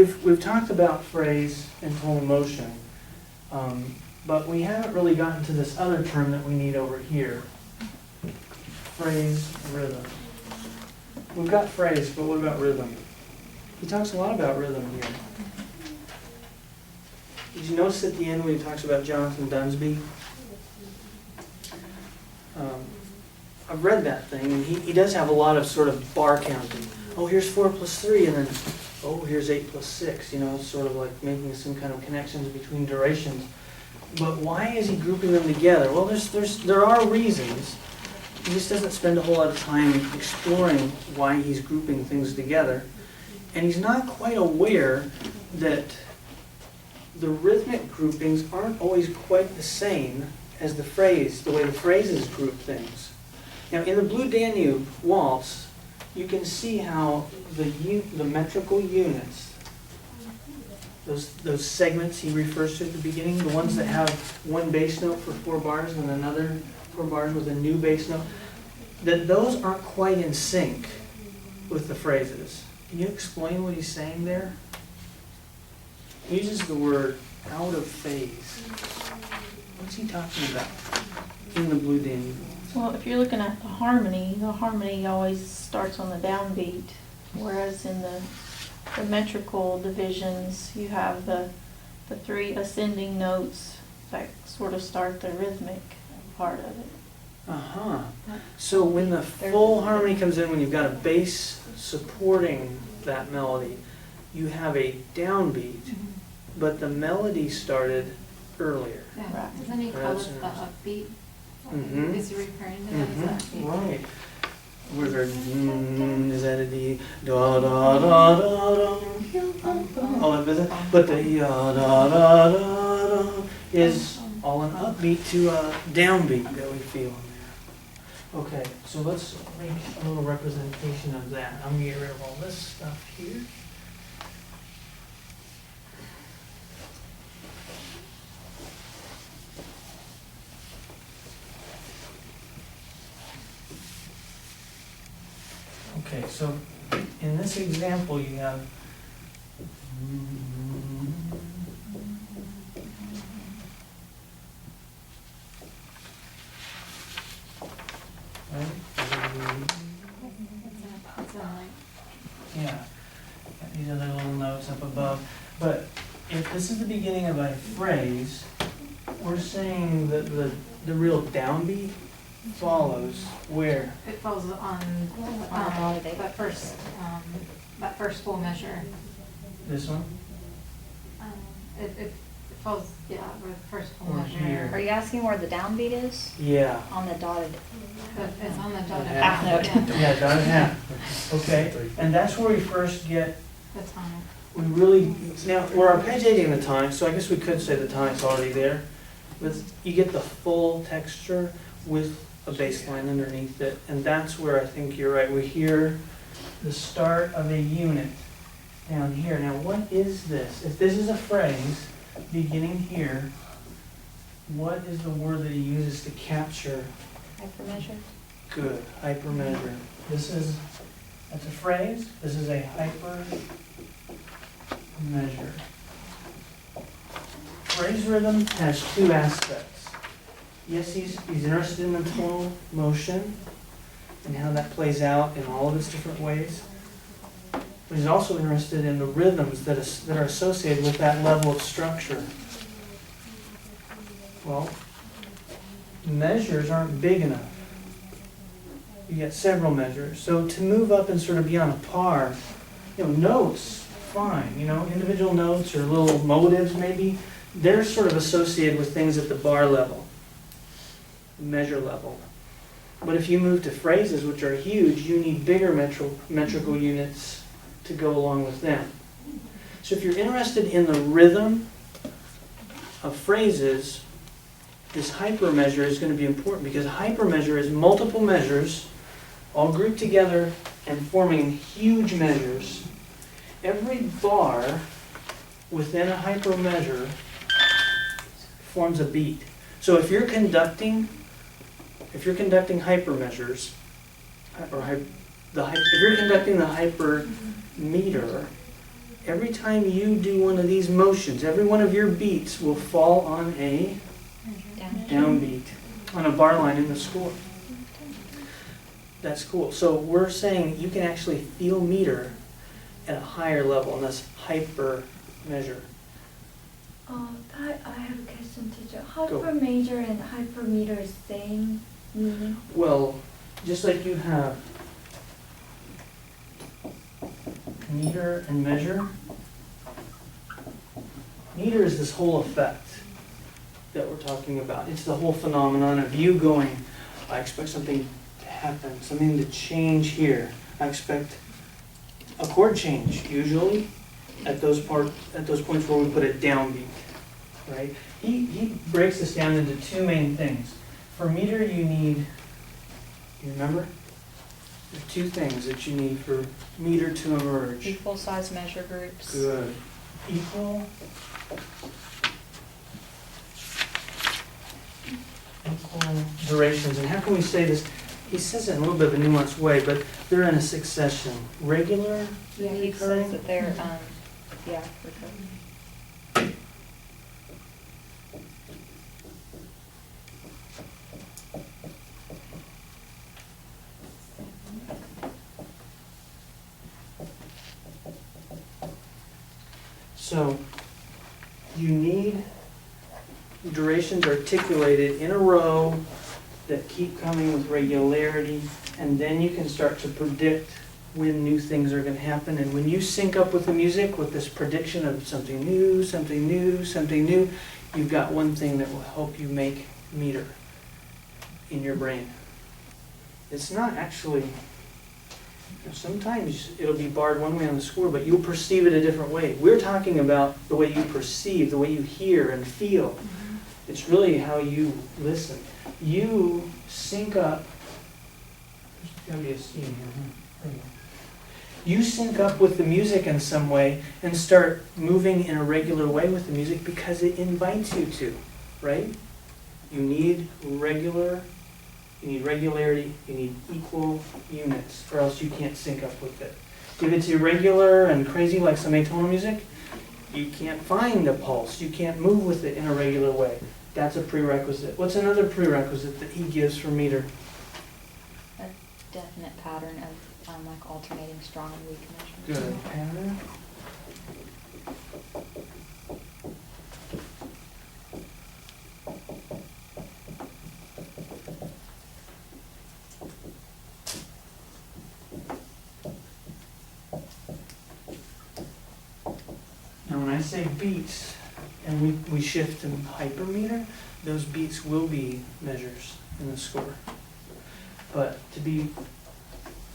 We've talked about phrase and tonal motion, but we haven't really gotten to this other term that we need over here. Phrase, rhythm. We've got phrase, but what about rhythm? He talks a lot about rhythm here. Did you notice at the end when he talks about Jonathan Dunsby? I've read that thing, and he does have a lot of sort of bar counting. Oh, here's 4 plus 3, and then, oh, here's 8 plus 6. You know, it's sort of like making some kind of connections between durations. But why is he grouping them together? Well, there are reasons. He just doesn't spend a whole lot of time exploring why he's grouping things together. And he's not quite aware that the rhythmic groupings aren't always quite the same as the way the phrases group things. Now, in the Blue Danube waltz, you can see how the metrical units, those segments he refers to at the beginning, the ones that have one bass note for 4 bars and another 4 bars with a new bass note, that those aren't quite in sync with the phrases. Can you explain what he's saying there? He uses the word out of phase. What's he talking about in the Blue Danube? Well, if you're looking at the harmony always starts on the downbeat, whereas in the metrical divisions, you have the 3 ascending notes that sort of start the rhythmic part of it. Uh-huh. So when the full harmony comes in, when you've got a bass supporting that melody, you have a downbeat, but the melody started earlier. Yeah. Right. Doesn't he call it the upbeat? Mm-hmm. Is he referring to that as upbeat? Right. Where is that a D? Da da da da da. Oh, is it? But the da da da da is all an upbeat to a downbeat that we feel in there. Okay, so let's make a little representation of that. I'm gonna get rid of all this stuff here. Okay, so in this example you have right? It's in like, Yeah, these other little notes up above. But if this is the beginning of a phrase, we're saying that the real downbeat follows where? it falls on that first full measure. This one? It falls, yeah, where the first full Or measure. here. Are you asking where the downbeat is? Yeah. On the dotted. It's on the dotted Half note. Yeah, dotted half. Okay, and that's where we first get, the tonic. we really, now we're arpeggiating the tonic, so I guess we could say the tonic's already there. But you get the full texture with a bass line underneath it, and that's where I think you're right. We hear the start of a unit down here. Now, what is this? If this is a phrase beginning here, what is the word that he uses to capture? Hypermeasure. Good, hypermeasure. That's a phrase. This is a hypermeasure. Phrase rhythm has 2 aspects. Yes, he's interested in the tonal motion and how that plays out in all of its different ways. But he's also interested in the rhythms that are associated with that level of structure. Well, measures aren't big enough. You get several measures. So to move up and sort of be on a par, notes, fine. Individual notes or little motives maybe, they're sort of associated with things at the bar level, measure level. But if you move to phrases, which are huge, you need bigger metrical units to go along with them. So if you're interested in the rhythm of phrases, this hypermeasure is going to be important, because hypermeasure is multiple measures all grouped together and forming huge measures. Every bar within a hypermeasure forms a beat. So if you're conducting hypermeasures, if you're conducting the hypermeter, every time you do one of these motions, every one of your beats will fall on a downbeat, on a bar line in the score. That's cool. So we're saying you can actually feel meter at a higher level, and that's hypermeasure. I have a question, teacher. Hypermeasure and hypermeter is same meaning? Well, just like you have meter and measure, meter is this whole effect that we're talking about. It's the whole phenomenon of you going, I expect something to happen, something to change here. I expect a chord change, usually at those points where we put a downbeat, right? He breaks this down into two main things. For meter, you need, you remember? There are two things that you need for meter to emerge. Equal size measure groups. Good. Equal durations. And how can we say this? He says it in a little bit of a nuanced way, but they're in a succession. Regular? Yeah, he says that they're, yeah, recurring. So you need durations articulated in a row that keep coming with regularity, and then you can start to predict when new things are going to happen. And when you sync up with the music with this prediction of something new, something new, something new, you've got one thing that will help you make meter in your brain. It's not actually, sometimes it'll be barred one way on the score, but you'll perceive it a different way. We're talking about the way you perceive, the way you hear and feel. It's really how you listen. You sync up, there's got to be a C in here, There you go. You sync up with the music in some way and start moving in a regular way with the music because it invites you to, right? You need regularity, you need equal units, or else you can't sync up with it. If it's irregular and crazy like some atonal music, you can't find a pulse, you can't move with it in a regular way. That's a prerequisite. What's another prerequisite that he gives for meter? A definite pattern of like alternating strong and weak measures. Good. Pattern. Now when I say beats, and we shift to hypermeter, those beats will be measures in the score. But to be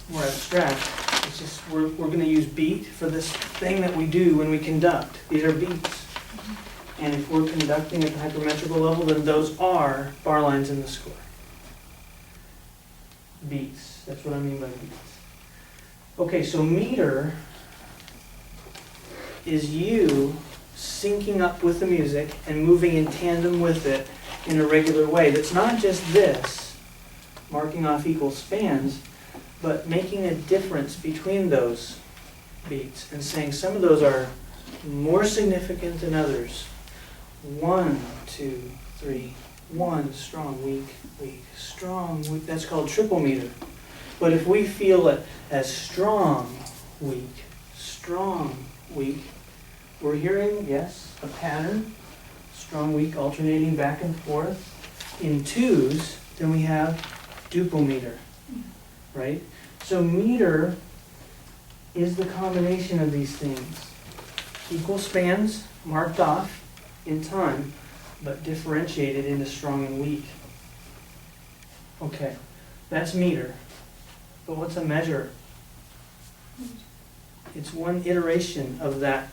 more abstract, it's just we're going to use beat for this thing that we do when we conduct. These are beats. And if we're conducting at the hypermetrical level, then those are bar lines in the score. Beats. That's what I mean by beats. Okay, so meter is you syncing up with the music and moving in tandem with it in a regular way. That's not just this, marking off equal spans, but making a difference between those beats and saying some of those are more significant than others. 1, 2, 3, 1, strong, weak, weak, strong, weak. That's called triple meter. But if we feel it as strong, weak, we're hearing, yes, a pattern, strong, weak, alternating back and forth. In twos, then we have duple meter, right? So meter is the combination of these things. Equal spans marked off in time, but differentiated into strong and weak. Okay, that's meter. But what's a measure? It's one iteration of that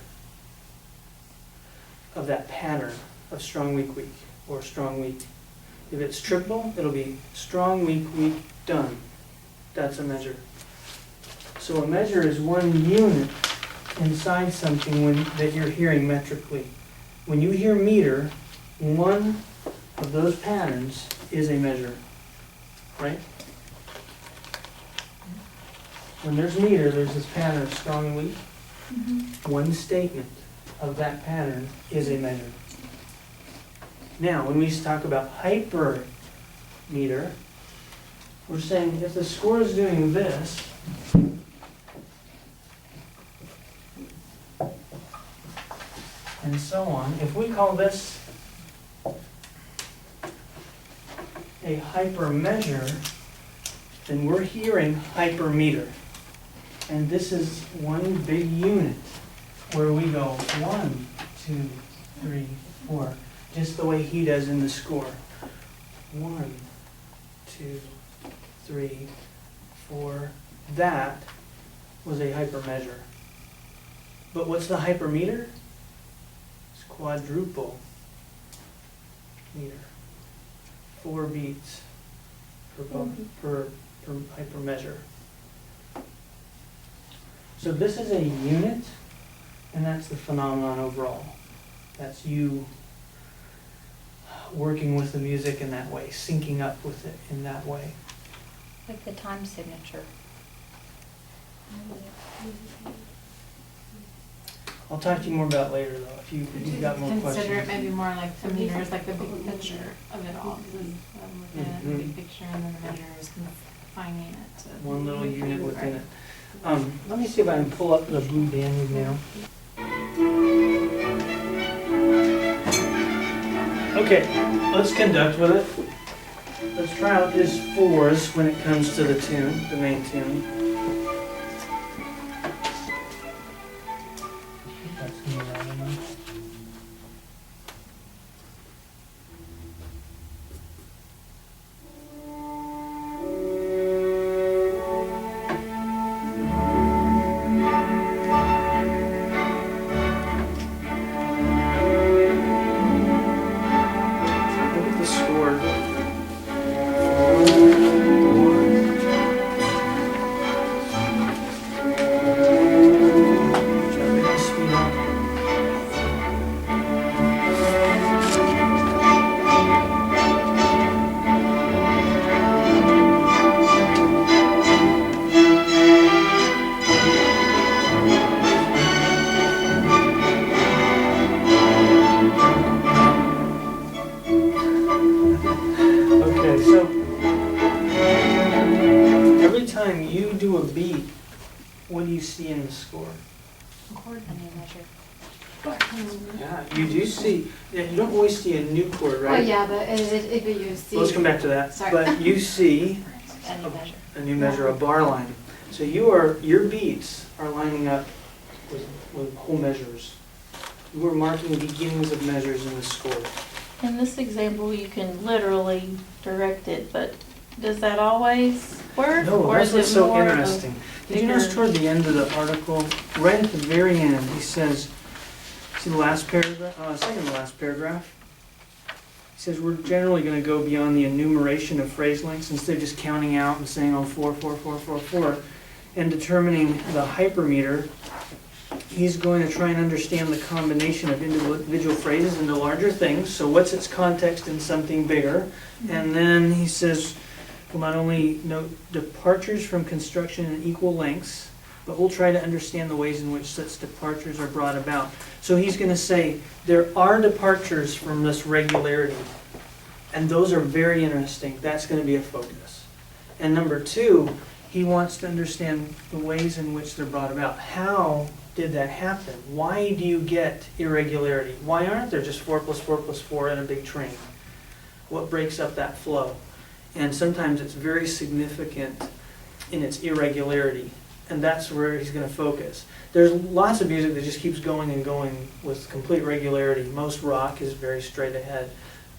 pattern of strong, weak, weak, or strong, weak. If it's triple, it'll be strong, weak, weak, done. That's a measure. So a measure is one unit inside something that you're hearing metrically. When you hear meter, one of those patterns is a measure, right? When there's meter, there's this pattern of strong and weak. One statement of that pattern is a measure. Now, when we talk about hypermeter, we're saying if the score is doing this, and so on, if we call this a hypermeasure, then we're hearing hypermeter. And this is one big unit where we go 1, 2, 3, 4, just the way he does in the score. 1, 2, 3, 4. That was a hypermeasure. But what's the hypermeter? It's quadruple meter. 4 beats per hypermeasure. So this is a unit, and that's the phenomenon overall. That's you working with the music in that way, syncing up with it in that way. Like the time signature. I'll talk to you more about it later, though, if you've got more questions. Consider it maybe more like the meter is like the big picture of it all. Looking at the big picture and then the measure is confining it to One little unit within Right. it. Let me see if I can pull up the blue band now. Okay, let's conduct with it. Let's try out his 4s when it comes to the tune, the main tune. That's gonna be loud enough. Look at the score. Try to speed up. Okay, so every time you do a beat, what do you see in the score? Chord and a measure. Yeah, you do see, yeah, you don't always see a new chord, Oh, right? yeah, but if you see. Let's come back to that. Sorry. But you see And a measure. a new measure, a bar line. So your beats are lining up with whole measures. You are marking beginnings of measures in the score. In this example, you can literally direct it, but does that always work? No, Or that's is what's it so more of a interesting. Did you notice bigger- toward the end of the article, right at the very end, he says, see the last paragraph, second to last paragraph? He says, we're generally going to go beyond the enumeration of phrase lengths instead of just counting out and saying, oh, 4, 4, 4, 4, 4, and determining the hypermeter. He's going to try and understand the combination of individual phrases into larger things. So what's its context in something bigger? And then he says, we'll not only note departures from construction in equal lengths, but we'll try to understand the ways in which such departures are brought about. So he's going to say, there are departures from this regularity, and those are very interesting. That's going to be a focus. And number 2, he wants to understand the ways in which they're brought about. How did that happen? Why do you get irregularity? Why aren't there just 4 plus 4 plus 4 in a big train? What breaks up that flow? And sometimes it's very significant in its irregularity, and that's where he's going to focus. There's lots of music that just keeps going and going with complete regularity. Most rock is very straight ahead.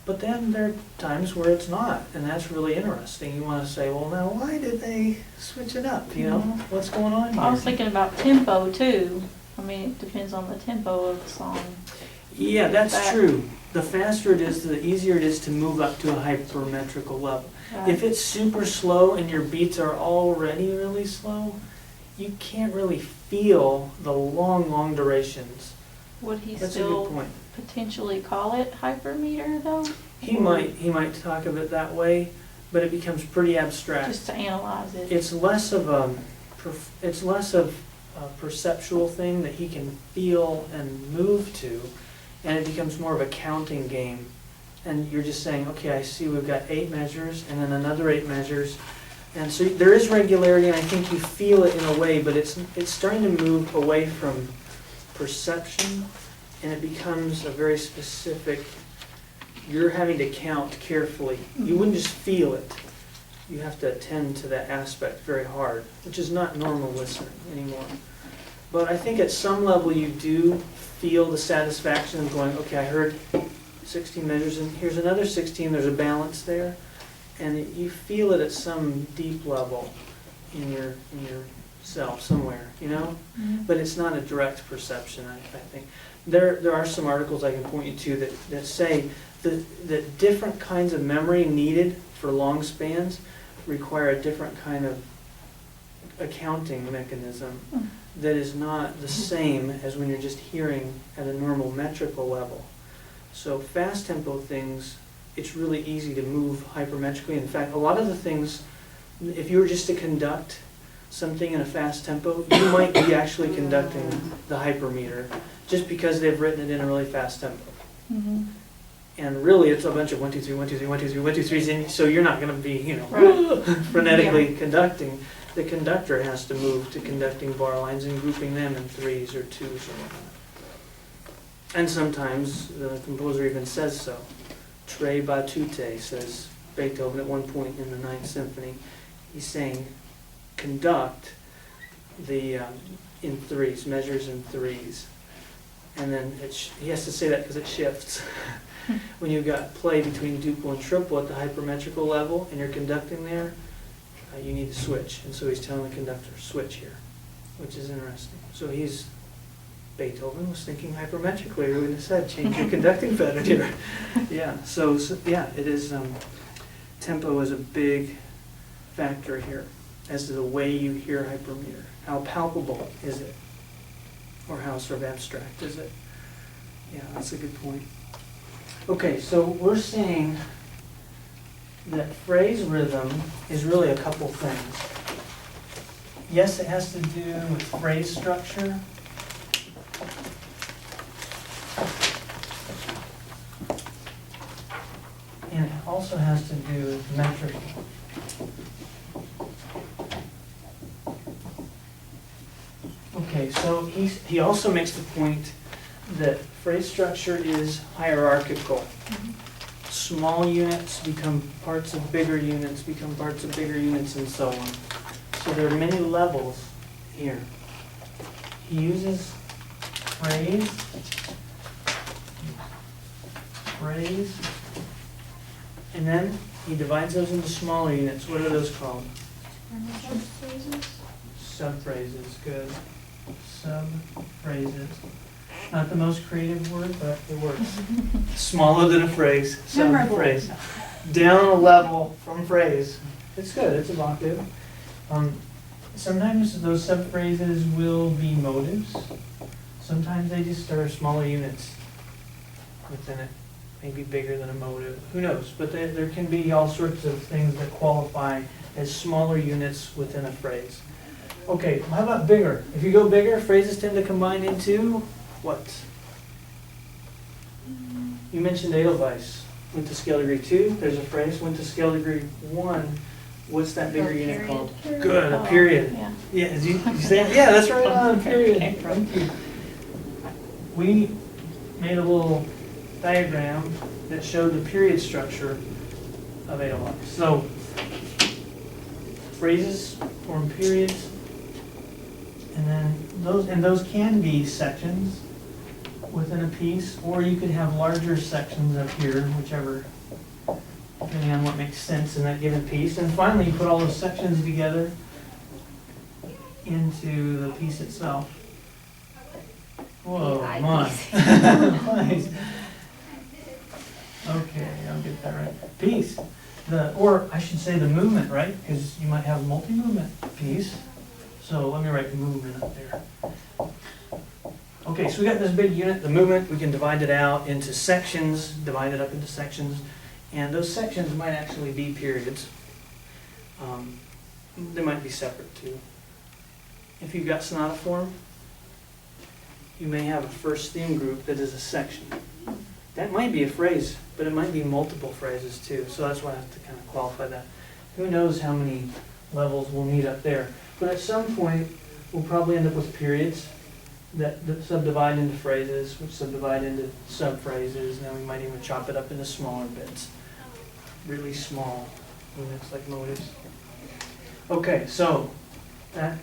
But then there are times where it's not, and that's really interesting. You want to say, well, now why did they switch it up? You know, what's going on here? I was thinking about tempo too. I mean, it depends on the tempo of the song. Yeah, that's That- true. The faster it is, the easier it is to move up to a hypermetrical level. If it's super slow and your beats are already really slow, you can't really feel the long, long durations. Would he That's a good still point. potentially call it hypermeter though? He Or might talk of it that way, but it becomes pretty abstract. Just to analyze it. It's less of perceptual thing that he can feel and move to, and it becomes more of a counting game. And you're just saying, okay, I see we've got 8 measures, and then another 8 measures. And so there is regularity, and I think you feel it in a way, but it's starting to move away from perception, and it becomes a very specific, you're having to count carefully. You wouldn't just feel it. You have to attend to that aspect very hard, which is not normal listening anymore. But I think at some level you do feel the satisfaction of going, okay, I heard 16 measures, and here's another 16, there's a balance there. And you feel it at some deep level in yourself somewhere, you know? Mhm. But it's not a direct perception, I think. There are some articles I can point you to that say that different kinds of memory needed for long spans require a different kind of accounting mechanism Mm. that is not the same as when you're just hearing at a normal metrical level. So fast tempo things, it's really easy to move hypermetrically. In fact, a lot of the things, if you were just to conduct something in a fast tempo, you might be actually conducting the hypermeter just because they've written it in a really fast tempo. Mhm. And really, it's a bunch of 1, 2, 3, 1, 2, 3, 1, 2, 3, 1, 2, 3s, and so you're not going to be, Right. frenetically conducting. The conductor has to move to conducting bar lines and grouping them in 3s or 2s or whatnot. And sometimes the composer even says so. Tre battute, says Beethoven at one point in the Ninth Symphony. He's saying, conduct the in 3s, measures in 3s. And then he has to say that because it shifts. When you've got play between duple and triple at the hypermetrical level and you're conducting there, you need to switch. And so he's telling the conductor, switch here, which is interesting. So Beethoven was thinking hypermetrically. He would have said, change your conducting pattern here. Yeah, so yeah, it is, tempo is a big factor here as to the way you hear hypermeter. How palpable is it? Or how sort of abstract is it? Yeah, that's a good point. Okay, so we're saying that phrase rhythm is really a couple things. Yes, it has to do with phrase structure. And it also has to do with metrical. Okay, so he also makes the point that phrase structure is hierarchical. Small units become parts of bigger units, become parts of bigger units, and so on. So there are many levels here. He uses phrase, and then he divides those into smaller units. What are those called? Subphrases, good. Subphrases. Not the most creative word, but it works. Smaller than a phrase, subphrase. Down a level from phrase. It's good, it's evocative. Sometimes those subphrases will be motives. Sometimes they just are smaller units within it. Maybe bigger than a motive. Who knows? But there can be all sorts of things that qualify as smaller units within a phrase. Okay, how about bigger? If you go bigger, phrases tend to combine into what? You mentioned Edelweiss. Went to scale degree 2, there's a phrase. Went to scale degree 1, what's that bigger unit called? Good, a period. Yeah. Yeah, did you say that? Yeah, that's right on, period. Thank you. We made a little diagram that showed the period structure of Edelweiss. So, phrases form periods, and then those can be sections within a piece, or you could have larger sections up here, whichever, depending on what makes sense in that given piece. And finally, you put all those sections together into the piece itself. Whoa, AI my. piece. Nice. Okay, I'll get that right. Piece. Or I should say the movement, right? Because you might have multi-movement piece. So let me write movement up there. Okay, so we got this big unit, the movement. We can divide it out into sections, divide it up into sections. And those sections might actually be periods. They might be separate too. if you've got sonatiform, you may have a first theme group that is a section. That might be a phrase, but it might be multiple phrases too, so that's why I have to kind of qualify that. Who knows how many levels we'll need up there. But at some point, we'll probably end up with periods that subdivide into phrases, which subdivide into sub-phrases, and then we might even chop it up into smaller bits. Really small units like motives. Okay, so that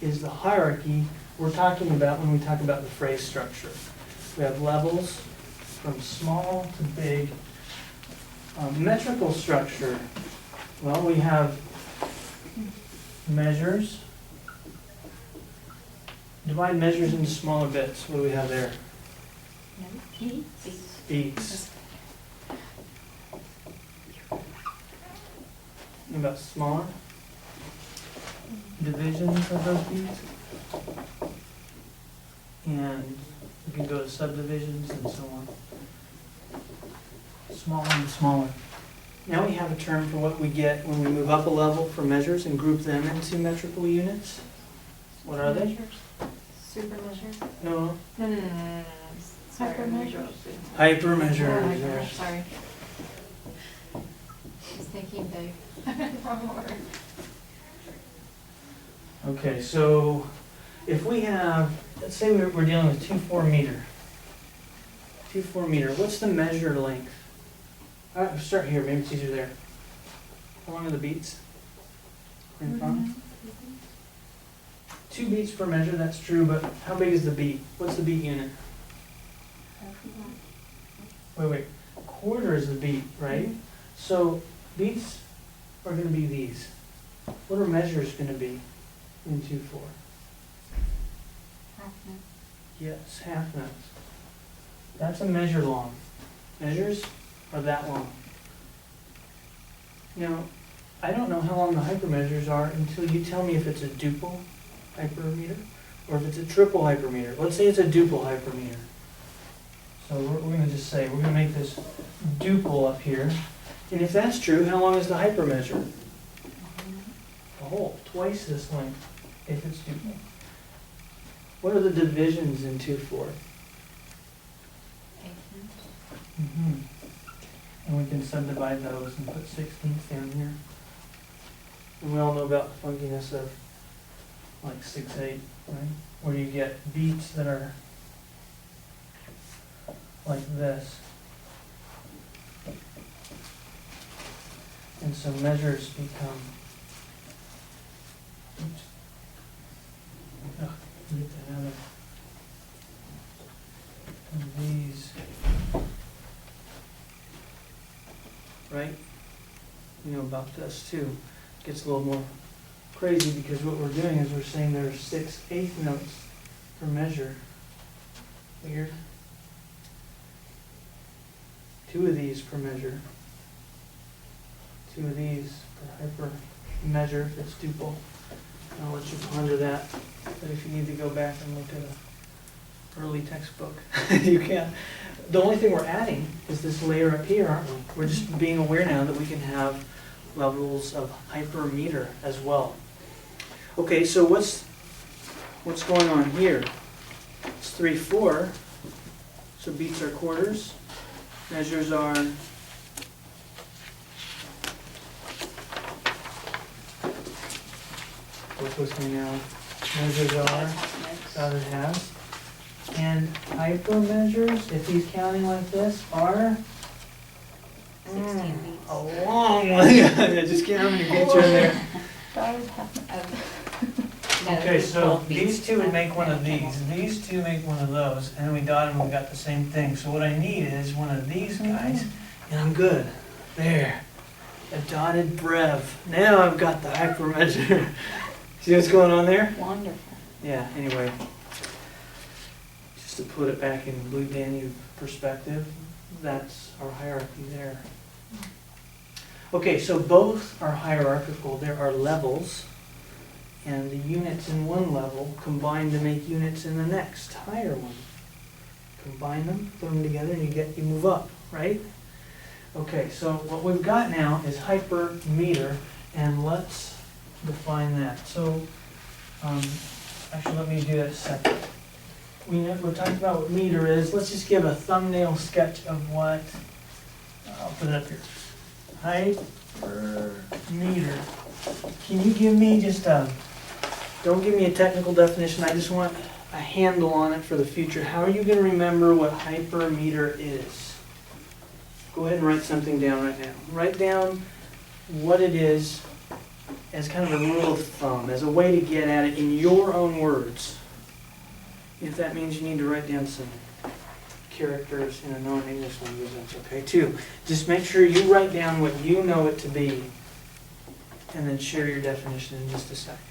is the hierarchy we're talking about when we talk about the phrase structure. We have levels from small to big. Metrical structure. Well, we have measures. Divide measures into smaller bits. What do we have there? Beats. What about smaller divisions of those beats? And we can go to subdivisions and so on. Smaller and smaller. Now we have a term for what we get when we move up a level for measures and group them into metrical units. What are they? Super measure? No. No. Sorry. Hypermeasure. Hypermeasure. Oh, Yes. sorry. I was thinking big. Wrong word. Okay, so if we have, let's say we're dealing with 2-4 meter. 2-4 meter, what's the measure length? Start here, maybe it's easier there. How long are the beats? In front? 2 beats per measure, that's true, but how big is the beat? What's the beat unit? Wait. Quarter is the beat, right? So beats are going to be these. What are measures going to be in 2-4? Half note. Yes, half notes. That's a measure long. Measures are that long. Now, I don't know how long the hypermeasures are until you tell me if it's a duple hypermeter or if it's a triple hypermeter. Let's say it's a duple hypermeter. So we're going to just say, we're going to make this duple up here. And if that's true, how long is the hypermeasure? A whole, twice this length, if it's duple. What are the divisions in 2-4? And we can subdivide those and put 16ths down here. And we all know about the funkiness of like 6/8, right? Where you get beats that are like this. And so measures become, oops. Get that out of these. Right? You know about this too. It gets a little more crazy because what we're doing is we're saying there are 6/8 notes per measure. Weird. 2 of these per measure. 2 of these per hyper measure if it's duple. I'll let you ponder that. But if you need to go back and look at an early textbook, you can. The only thing we're adding is this layer up here, aren't we? We're just being aware now that we can have levels of hypermeter as well. Okay, so what's going on here? It's 3/4. So beats are quarters. Measures are what's with me now? Measures are dotted halves. And hypermeasures, if he's counting like this, are 16 beats. a long way. I just can't how many beats are in there. Okay, so these two would make one of these two make one of those, and then we dot them, we got the same thing. So what I need is one of these guys, and I'm good. There. A dotted brev. Now I've got the hypermeasure. See what's going on there? Wonderful. Yeah, anyway. Just to put it back in Blue Danube perspective, that's our hierarchy there. Okay, so both are hierarchical. There are levels, and the units in one level combine to make units in the next higher one. Combine them, put them together, and you move up, right? Okay, so what we've got now is hypermeter, and let's define that. So actually, let me do that second. We're talking about what meter is. Let's just give a thumbnail sketch of what, I'll put it up here. Hypermeter. Can you give me just don't give me a technical definition, I just want a handle on it for the future. How are you going to remember what hypermeter is? Go ahead and write something down right now. Write down what it is as kind of a rule of thumb, as a way to get at it in your own words. If that means you need to write down some characters in a non-English language, that's okay too. Just make sure you write down what you know it to be, and then share your definition in just a second.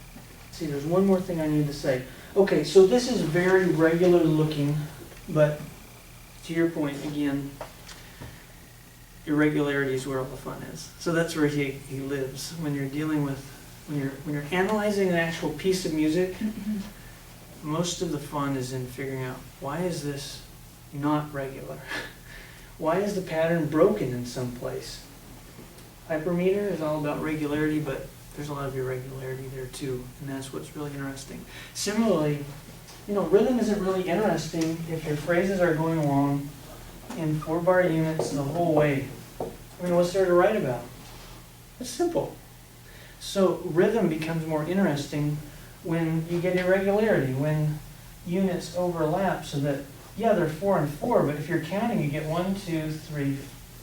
See, there's one more thing I need to say. Okay, so this is very regular looking, but to your point again, irregularity is where all the fun is. So that's where he lives. When you're dealing with, when you're analyzing an actual piece of music, most of the fun is in figuring out, why is this not regular? Why is the pattern broken in some place? Hypermeter is all about regularity, but there's a lot of irregularity there too, and that's what's really interesting. Similarly, rhythm isn't really interesting if your phrases are going along in 4-bar units the whole way. I mean, what's there to write about? It's simple. So rhythm becomes more interesting when you get irregularity, when units overlap so that, yeah, they're 4 and 4, but if you're counting, you get 1, 2, 3,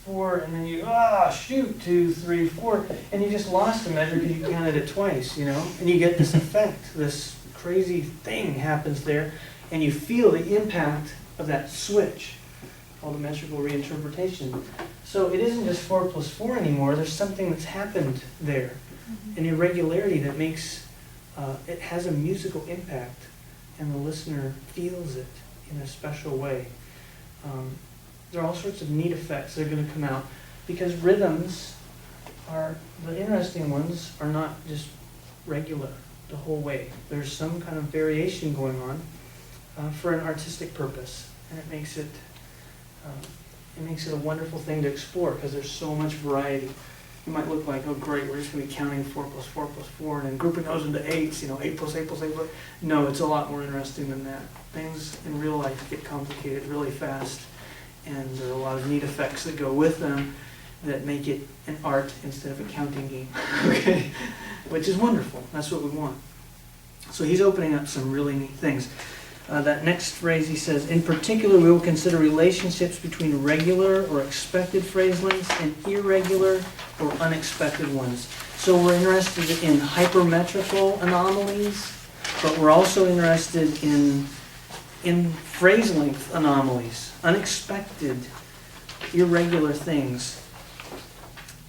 4, and then you, shoot, 2, 3, 4, and you just lost the measure because you counted it twice, and you get this effect, this crazy thing happens there, and you feel the impact of that switch, called the metrical reinterpretation. So it isn't just 4 plus 4 anymore, there's something that's happened there, an irregularity that makes, it has a musical impact, and the listener feels it in a special way. There are all sorts of neat effects that are going to come out, because rhythms are, the interesting ones are not just regular the whole way. There's some kind of variation going on for an artistic purpose, and it makes it a wonderful thing to explore because there's so much variety. You might look like, oh great, we're just going to be counting 4 plus 4 plus 4 and then grouping those into 8s, 8 plus 8 plus 8 plus. No, it's a lot more interesting than that. Things in real life get complicated really fast, and there are a lot of neat effects that go with them that make it an art instead of a counting game, okay? Which is wonderful. That's what we want. So he's opening up some really neat things. That next phrase, he says, in particular, we will consider relationships between regular or expected phrase lengths and irregular or unexpected ones. So we're interested in hypermetrical anomalies, but we're also interested in phrase length anomalies, unexpected, irregular things.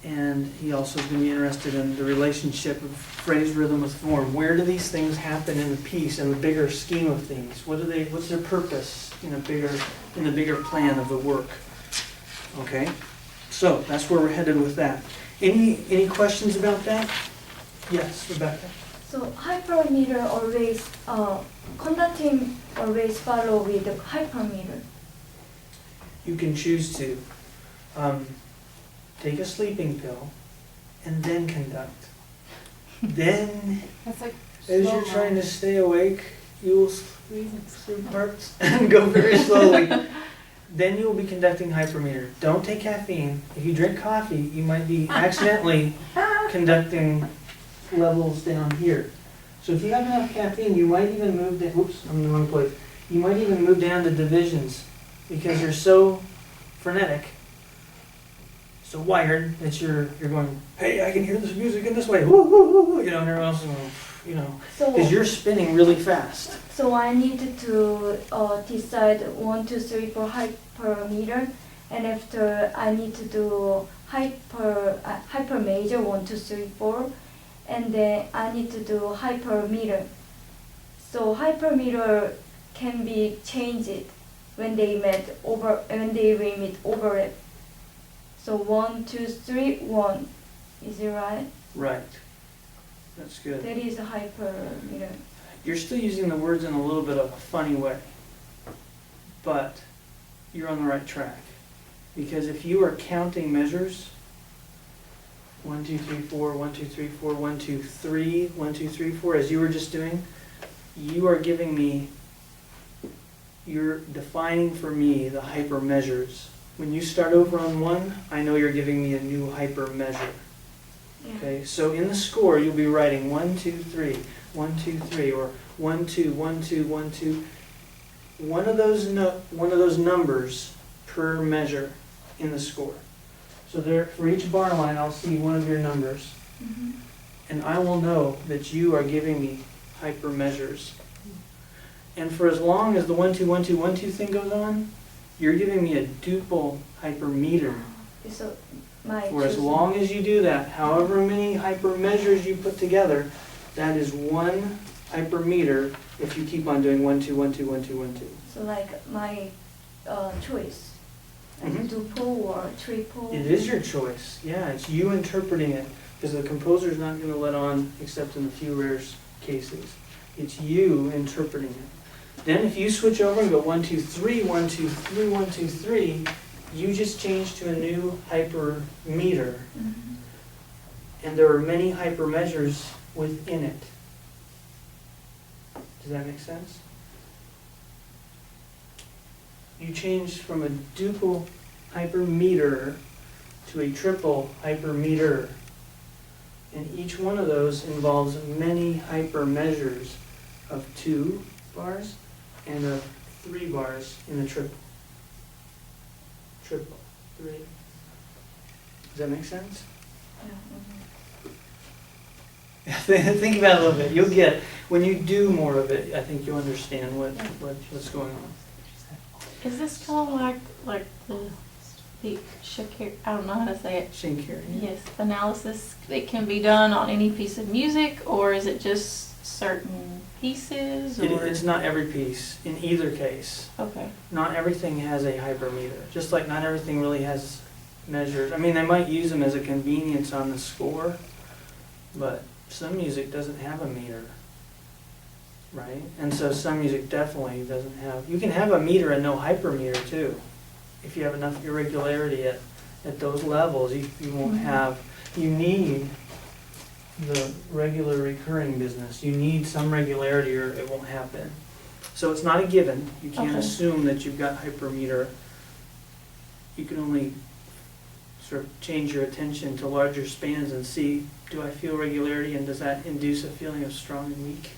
And he also is going to be interested in the relationship of phrase rhythm with form. Where do these things happen in the piece, in the bigger scheme of things? What's their purpose in the bigger plan of the work? Okay, so that's where we're headed with that. Any questions about that? Yes, Rebecca. So hypermeter always, conducting always follow with the hypermeter. You can choose to take a sleeping pill and then conduct. Then, That's like as slow you're trying to mo. stay awake, you will squeeze through parts and go very slowly. Then you will be conducting hypermeter. Don't take caffeine. If you drink coffee, you might be accidentally conducting levels down here. So if you have enough caffeine, you might even move down. Oops, I'm in the wrong place. You might even move down to divisions because you're so frenetic, so wired that you're going, hey, I can hear this music in this way, woo, woo, woo, and everyone else is going, because you're spinning really fast. So I need to decide 1, 2, 3 for hypermeter, and after I need to do hypermeasure 1, 2, 3, 4, and then I need to do hypermeter. So hypermeter can be changed when they meet overlap. So 1, 2, 3, 1. Is it right? Right. That's good. That is a hypermeter. You're still using the words in a little bit of a funny way, but you're on the right track. Because if you are counting measures, 1, 2, 3, 4, 1, 2, 3, 4, 1, 2, 3, 1, 2, 3, 4, as you were just doing, you are giving me, you're defining for me the hypermeasures. When you start over on 1, I know you're giving me a new hypermeasure. Yeah. Okay, so in the score you'll be writing 1, 2, 3, 1, 2, 3, or 1, 2, 1, 2, 1, 2. One of those numbers per measure in the score. So there, for each bar line, I'll see one of your numbers, Mhm. and I will know that you are giving me hypermeasures. And for as long as the 1, 2, 1, 2, 1, 2 thing goes on, you're giving me a duple hypermeter. So my For as choosing- long as you do that, however many hypermeasures you put together, that is one hypermeter if you keep on doing 1, 2, 1, 2, 1, 2, 1, 2. So like my choice, like Mhm. duple or triple. It is your choice, yeah, it's you interpreting it, because the composer's not going to let on, except in a few rare cases. It's you interpreting it. Then if you switch over and go 1, 2, 3, 1, 2, 3, 1, 2, 3, you just change to a new hypermeter, Mhm. and there are many hypermeasures within it. Does that make sense? You change from a duple hypermeter to a triple hypermeter. And each one of those involves many hypermeasures of 2 bars and of 3 bars in the triple. Triple, 3. Does that make sense? Yeah, Think about it a little bit. You'll get, when you do more of it, I think you'll understand what's going on. Is this kind of like the Shakir, I don't know how to say it. Shinkiri. Yes, analysis, it can be done on any piece of music, or is it just certain pieces, or? It's not every piece, in either case. Okay, Not everything has a hypermeter, just like not everything really has measures. I mean, they might use them as a convenience on the score, but some music doesn't have a meter, right? And so some music definitely doesn't have, you can have a meter and no hypermeter too. If you have enough irregularity at those levels, you won't have, you need the regular recurring business. You need some regularity or it won't happen. So it's not a given. You can't Okay. assume that you've got hypermeter. You can only sort of change your attention to larger spans and see, do I feel regularity, and does that induce a feeling of strong and weak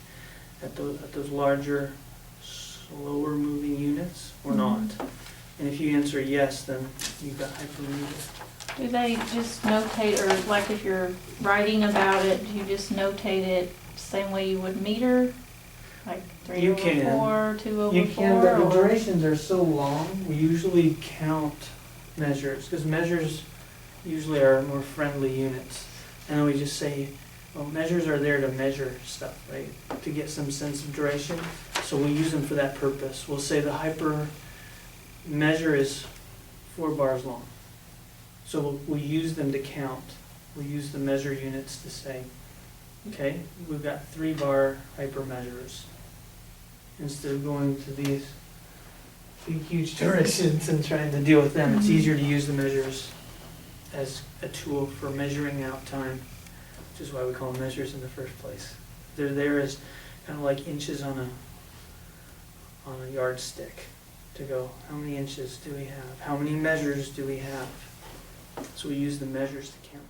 at those larger, slower moving units or not? And if you answer yes, then you've got hypermeter. do they just notate, or like if you're writing about it, do you just notate it same way you would meter? Like 3 You over can. 4, 2 over You 4? can, but the or- durations are so long, we usually count measures, because measures usually are more friendly units. And then we just say, well, measures are there to measure stuff, right? To get some sense of duration. So we use them for that purpose. We'll say the hyper measure is 4 bars long. So we'll use them to count. We'll use the measure units to say, okay, we've got 3 bar hypermeasures. Instead of going to these big, huge durations and trying to deal with them, it's easier to use the measures as a tool for measuring out time, which is why we call them measures in the first place. They're there as kind of like inches on a yardstick to go, how many inches do we have? How many measures do we have? So we use the measures to count.